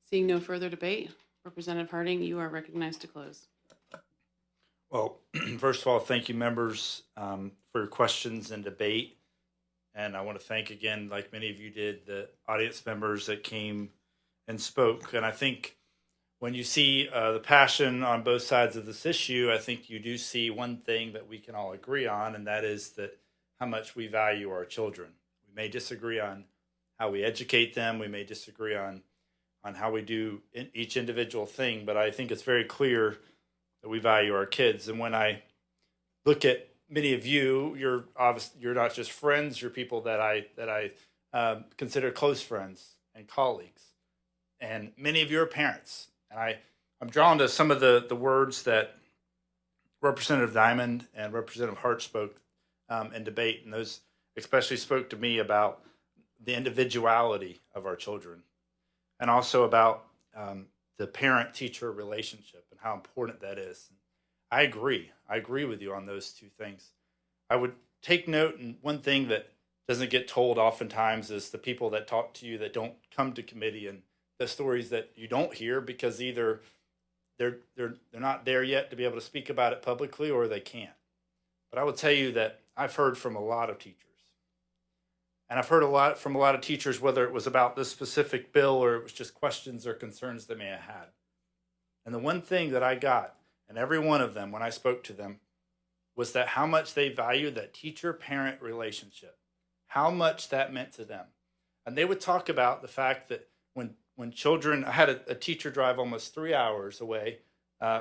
Seeing no further debate, Representative Harding, you are recognized to close. Well, first of all, thank you, members, for your questions and debate. And I want to thank again, like many of you did, the audience members that came and spoke. And I think when you see the passion on both sides of this issue, I think you do see one thing that we can all agree on, and that is that how much we value our children. We may disagree on how we educate them. We may disagree on how we do each individual thing, but I think it's very clear that we value our kids. And when I look at many of you, you're not just friends, you're people that I consider close friends and colleagues. And many of you are parents. And I'm drawn to some of the words that Representative Diamond and Representative Hart spoke in debate, and those especially spoke to me about the individuality of our children, and also about the parent-teacher relationship and how important that is. I agree with you on those two things. I would take note, and one thing that doesn't get told oftentimes is the people that talk to you that don't come to committee, and the stories that you don't hear because either they're not there yet to be able to speak about it publicly, or they can't. But I will tell you that I've heard from a lot of teachers. And I've heard a lot from a lot of teachers, whether it was about this specific bill or it was just questions or concerns they may have had. And the one thing that I got, and every one of them when I spoke to them, was that how much they valued that teacher-parent relationship, how much that meant to them. And they would talk about the fact that when children, I had a teacher drive almost 3 hours away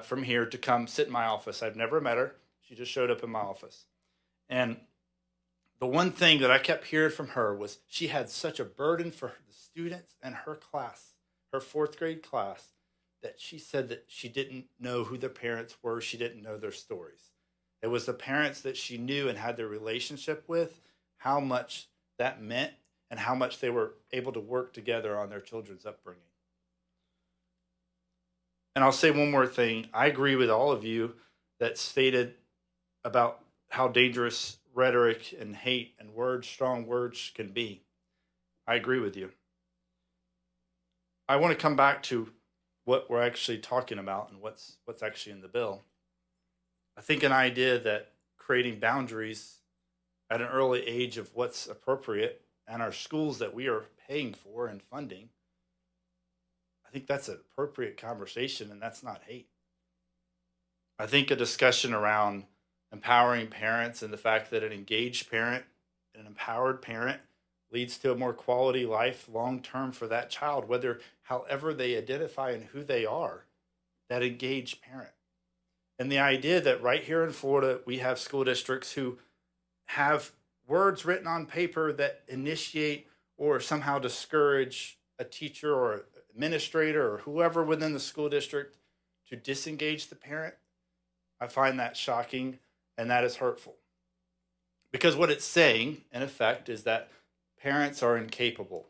from here to come sit in my office. I've never met her. She just showed up in my office. And the one thing that I kept hearing from her was she had such a burden for the students in her class, her fourth grade class, that she said that she didn't know who their parents were. She didn't know their stories. It was the parents that she knew and had their relationship with, how much that meant and how much they were able to work together on their children's upbringing. And I'll say one more thing. I agree with all of you that stated about how dangerous rhetoric and hate and strong words can be. I agree with you. I want to come back to what we're actually talking about and what's actually in the bill. I think an idea that creating boundaries at an early age of what's appropriate and our schools that we are paying for and funding, I think that's an appropriate conversation, and that's not hate. I think a discussion around empowering parents and the fact that an engaged parent, an empowered parent, leads to a more quality life long term for that child, however they identify and who they are, that engaged parent. And the idea that right here in Florida, we have school districts who have words written on paper that initiate or somehow discourage a teacher or administrator or whoever within the school district to disengage the parent, I find that shocking, and that is hurtful. Because what it's saying, in effect, is that parents are incapable.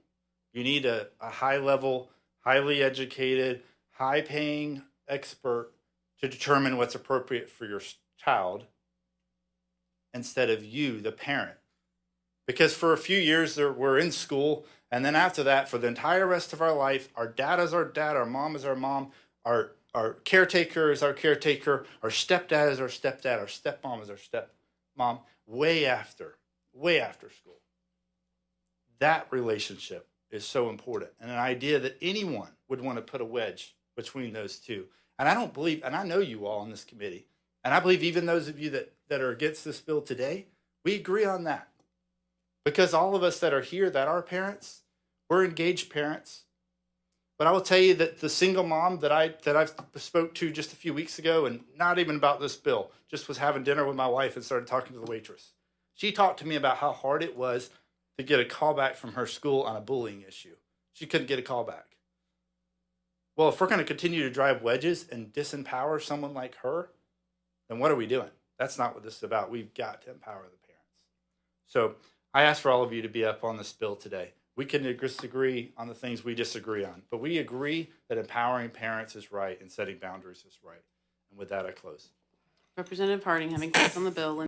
You need a high-level, highly educated, high-paying expert to determine what's appropriate for your child instead of you, the parent. Because for a few years we're in school, and then after that, for the entire rest of our life, our dad is our dad, our mom is our mom, our caretaker is our caretaker, our stepdad is our stepdad, our stepmom is our stepmom, way after school. That relationship is so important, and an idea that anyone would want to put a wedge between those two. And I don't believe, and I know you all on this committee, and I believe even those of you that are against this bill today, we agree on that. Because all of us that are here that are parents, we're engaged parents. But I will tell you that the single mom that I spoke to just a few weeks ago, and not even about this bill, just was having dinner with my wife and started talking to the waitress. She talked to me about how hard it was to get a call back from her school on a bullying issue. She couldn't get a call back. Well, if we're going to continue to drive wedges and disempower someone like her, then what are we doing? That's not what this is about. We've got to empower the parents. So I ask for all of you to be up on this bill today. We can disagree on the things we disagree on, but we agree that empowering parents is right and setting boundaries is right. And with that, I close. Representative Harding, having passed on the bill,